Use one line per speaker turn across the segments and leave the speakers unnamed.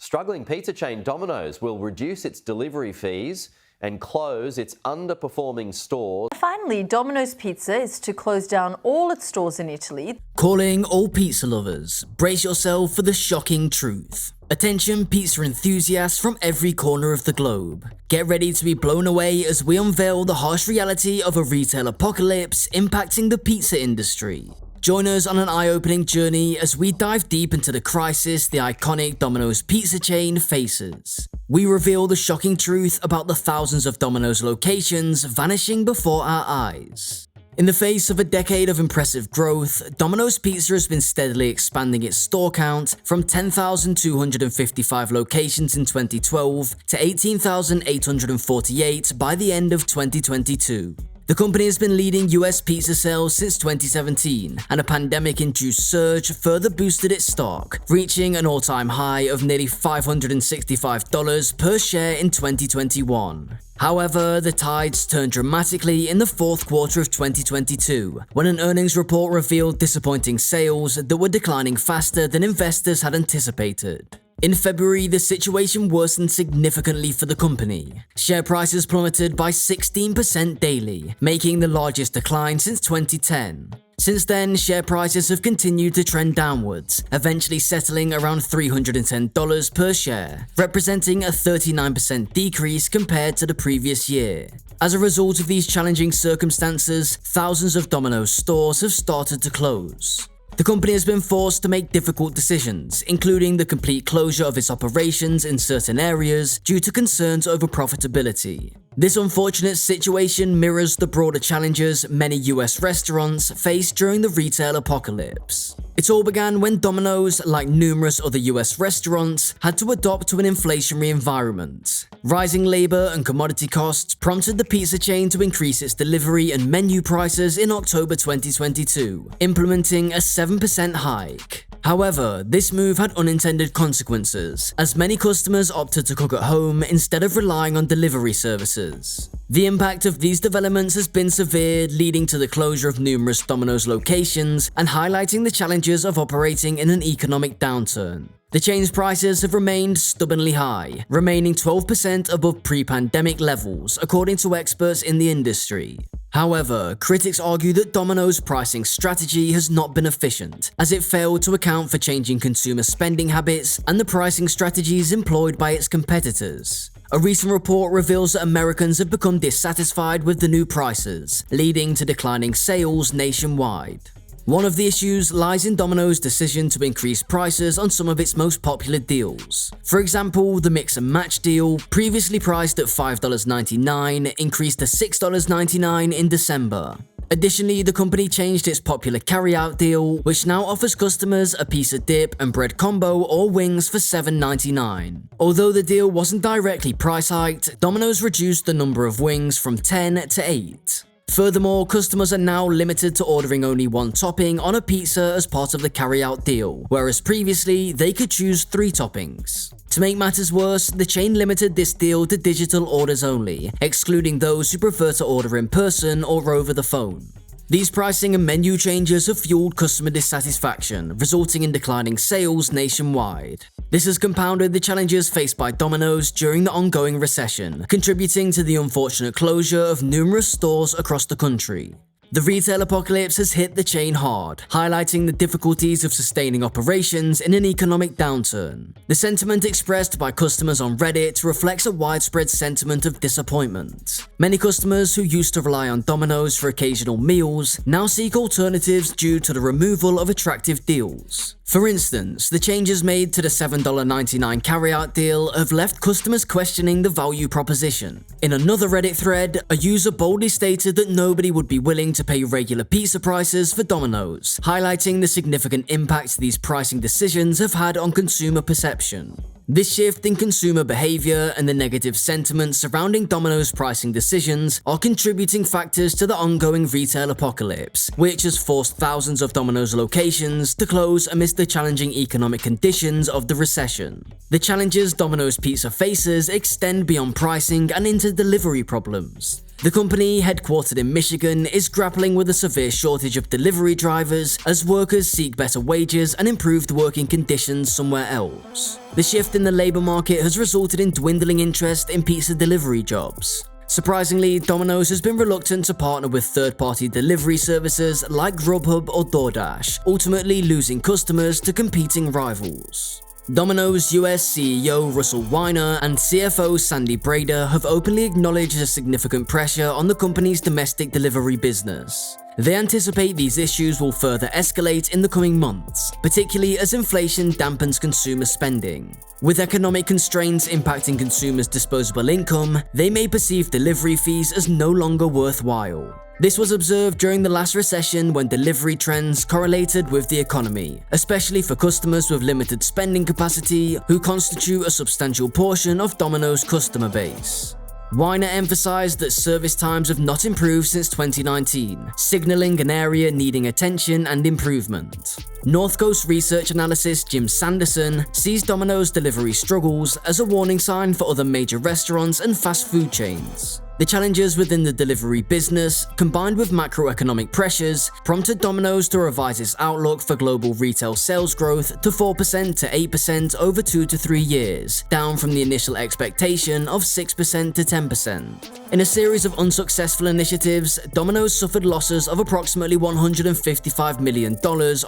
Struggling pizza chain Domino's will reduce its delivery fees and close its underperforming stores.
Finally, Domino's Pizza is to close down all its stores in Italy.
Calling all pizza lovers, brace yourself for the shocking truth. Attention pizza enthusiasts from every corner of the globe. Get ready to be blown away as we unveil the harsh reality of a retail apocalypse impacting the pizza industry. Join us on an eye-opening journey as we dive deep into the crisis the iconic Domino's pizza chain faces. We reveal the shocking truth about the thousands of Domino's locations vanishing before our eyes. In the face of a decade of impressive growth, Domino's Pizza has been steadily expanding its store count from 10,255 locations in 2012 to 18,848 by the end of 2022. The company has been leading US pizza sales since 2017, and a pandemic-induced surge further boosted its stock, reaching an all-time high of nearly $565 per share in 2021. However, the tides turned dramatically in the fourth quarter of 2022, when an earnings report revealed disappointing sales that were declining faster than investors had anticipated. In February, the situation worsened significantly for the company. Share prices plummeted by 16% daily, making the largest decline since 2010. Since then, share prices have continued to trend downwards, eventually settling around $310 per share, representing a 39% decrease compared to the previous year. As a result of these challenging circumstances, thousands of Domino's stores have started to close. The company has been forced to make difficult decisions, including the complete closure of its operations in certain areas due to concerns over profitability. This unfortunate situation mirrors the broader challenges many US restaurants faced during the retail apocalypse. It all began when Domino's, like numerous other US restaurants, had to adapt to an inflationary environment. Rising labor and commodity costs prompted the pizza chain to increase its delivery and menu prices in October 2022, implementing a 7% hike. However, this move had unintended consequences, as many customers opted to cook at home instead of relying on delivery services. The impact of these developments has been severe, leading to the closure of numerous Domino's locations and highlighting the challenges of operating in an economic downturn. The chain's prices have remained stubbornly high, remaining 12% above pre-pandemic levels, according to experts in the industry. However, critics argue that Domino's pricing strategy has not been efficient, as it failed to account for changing consumer spending habits and the pricing strategies employed by its competitors. A recent report reveals that Americans have become dissatisfied with the new prices, leading to declining sales nationwide. One of the issues lies in Domino's decision to increase prices on some of its most popular deals. For example, the Mix and Match deal, previously priced at $5.99, increased to $6.99 in December. Additionally, the company changed its popular carry-out deal, which now offers customers a pizza dip and bread combo or wings for $7.99. Although the deal wasn't directly price hiked, Domino's reduced the number of wings from 10 to 8. Furthermore, customers are now limited to ordering only one topping on a pizza as part of the carry-out deal, whereas previously they could choose 3 toppings. To make matters worse, the chain limited this deal to digital orders only, excluding those who prefer to order in person or over the phone. These pricing and menu changes have fueled customer dissatisfaction, resulting in declining sales nationwide. This has compounded the challenges faced by Domino's during the ongoing recession, contributing to the unfortunate closure of numerous stores across the country. The retail apocalypse has hit the chain hard, highlighting the difficulties of sustaining operations in an economic downturn. The sentiment expressed by customers on Reddit reflects a widespread sentiment of disappointment. Many customers who used to rely on Domino's for occasional meals now seek alternatives due to the removal of attractive deals. For instance, the changes made to the $7.99 carryout deal have left customers questioning the value proposition. In another Reddit thread, a user boldly stated that nobody would be willing to pay regular pizza prices for Domino's, highlighting the significant impact these pricing decisions have had on consumer perception. This shift in consumer behavior and the negative sentiment surrounding Domino's pricing decisions are contributing factors to the ongoing retail apocalypse, which has forced thousands of Domino's locations to close amidst the challenging economic conditions of the recession. The challenges Domino's Pizza faces extend beyond pricing and into delivery problems. The company, headquartered in Michigan, is grappling with a severe shortage of delivery drivers as workers seek better wages and improved working conditions somewhere else. The shift in the labor market has resulted in dwindling interest in pizza delivery jobs. Surprisingly, Domino's has been reluctant to partner with third-party delivery services like Grubhub or DoorDash, ultimately losing customers to competing rivals. Domino's US CEO Russell Weiner and CFO Sandy Brader have openly acknowledged a significant pressure on the company's domestic delivery business. They anticipate these issues will further escalate in the coming months, particularly as inflation dampens consumer spending. With economic constraints impacting consumers' disposable income, they may perceive delivery fees as no longer worthwhile. This was observed during the last recession when delivery trends correlated with the economy, especially for customers with limited spending capacity who constitute a substantial portion of Domino's customer base. Weiner emphasized that service times have not improved since 2019, signaling an area needing attention and improvement. North Coast research analyst Jim Sanderson sees Domino's delivery struggles as a warning sign for other major restaurants and fast food chains. The challenges within the delivery business, combined with macroeconomic pressures, prompted Domino's to revise its outlook for global retail sales growth to 4% to 8% over 2 to 3 years, down from the initial expectation of 6% to 10%. In a series of unsuccessful initiatives, Domino's suffered losses of approximately $155 million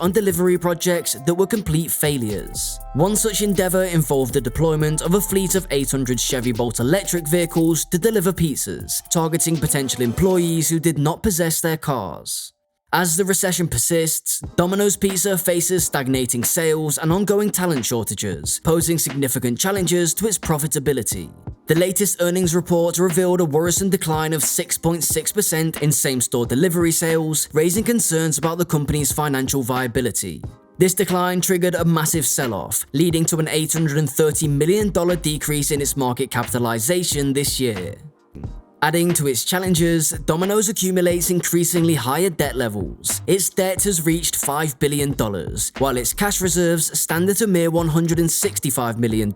on delivery projects that were complete failures. One such endeavor involved the deployment of a fleet of 800 Chevy Bolt electric vehicles to deliver pizzas, targeting potential employees who did not possess their cars. As the recession persists, Domino's Pizza faces stagnating sales and ongoing talent shortages, posing significant challenges to its profitability. The latest earnings report revealed a worrisome decline of 6.6% in same-store delivery sales, raising concerns about the company's financial viability. This decline triggered a massive sell-off, leading to an $830 million decrease in its market capitalization this year. Adding to its challenges, Domino's accumulates increasingly higher debt levels. Its debt has reached $5 billion, while its cash reserves stand at a mere $165 million.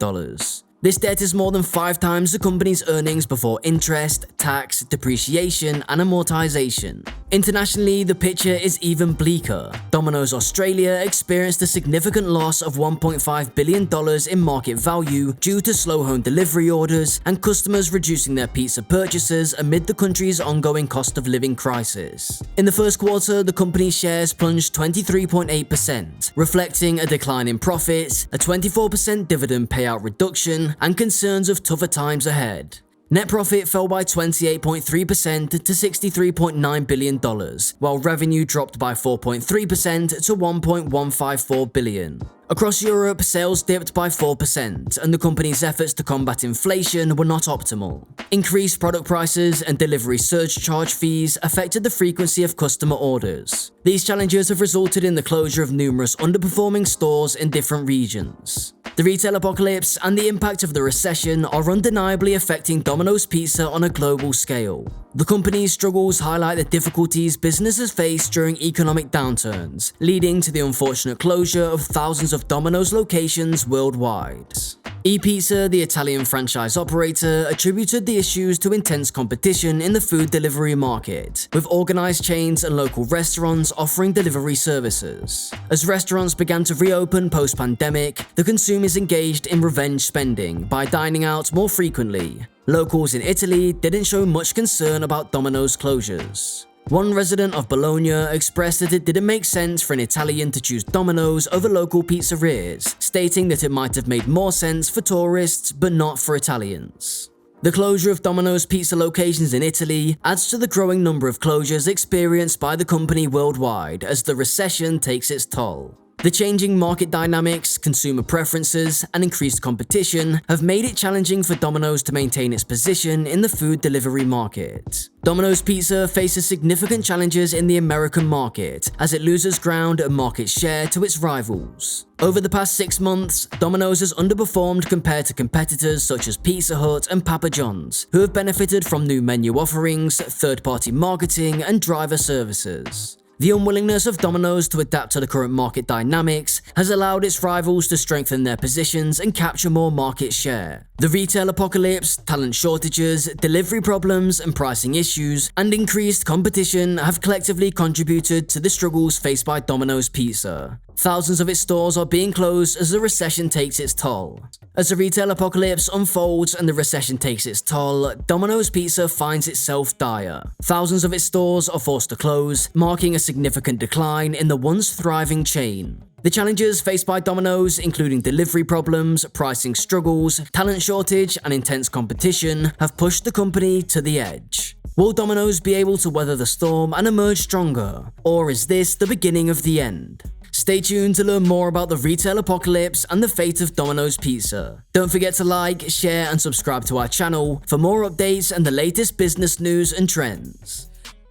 This debt is more than 5 times the company's earnings before interest, tax, depreciation, and amortization. Internationally, the picture is even bleaker. Domino's Australia experienced a significant loss of $1.5 billion in market value due to slow home delivery orders and customers reducing their pizza purchases amid the country's ongoing cost of living crisis. In the first quarter, the company's shares plunged 23.8%, reflecting a decline in profits, a 24% dividend payout reduction, and concerns of tougher times ahead. Net profit fell by 28.3% to $63.9 billion, while revenue dropped by 4.3% to $1.154 billion. Across Europe, sales dipped by 4%, and the company's efforts to combat inflation were not optimal. Increased product prices and delivery surge charge fees affected the frequency of customer orders. These challenges have resulted in the closure of numerous underperforming stores in different regions. The retail apocalypse and the impact of the recession are undeniably affecting Domino's Pizza on a global scale. The company's struggles highlight the difficulties businesses face during economic downturns, leading to the unfortunate closure of thousands of Domino's locations worldwide. ePizza, the Italian franchise operator, attributed the issues to intense competition in the food delivery market, with organized chains and local restaurants offering delivery services. As restaurants began to reopen post-pandemic, the consumers engaged in revenge spending by dining out more frequently. Locals in Italy didn't show much concern about Domino's closures. One resident of Bologna expressed that it didn't make sense for an Italian to choose Domino's over local pizzerias, stating that it might have made more sense for tourists but not for Italians. The closure of Domino's Pizza locations in Italy adds to the growing number of closures experienced by the company worldwide as the recession takes its toll. The changing market dynamics, consumer preferences, and increased competition have made it challenging for Domino's to maintain its position in the food delivery market. Domino's Pizza faces significant challenges in the American market as it loses ground and market share to its rivals. Over the past 6 months, Domino's has underperformed compared to competitors such as Pizza Hut and Papa John's, who have benefited from new menu offerings, third-party marketing, and driver services. The unwillingness of Domino's to adapt to the current market dynamics has allowed its rivals to strengthen their positions and capture more market share. The retail apocalypse, talent shortages, delivery problems and pricing issues, and increased competition have collectively contributed to the struggles faced by Domino's Pizza. Thousands of its stores are being closed as the recession takes its toll. As the retail apocalypse unfolds and the recession takes its toll, Domino's Pizza finds itself dire. Thousands of its stores are forced to close, marking a significant decline in the once thriving chain. The challenges faced by Domino's, including delivery problems, pricing struggles, talent shortage, and intense competition, have pushed the company to the edge. Will Domino's be able to weather the storm and emerge stronger? Or is this the beginning of the end? Stay tuned to learn more about the retail apocalypse and the fate of Domino's Pizza. Don't forget to like, share, and subscribe to our channel for more updates and the latest business news and trends.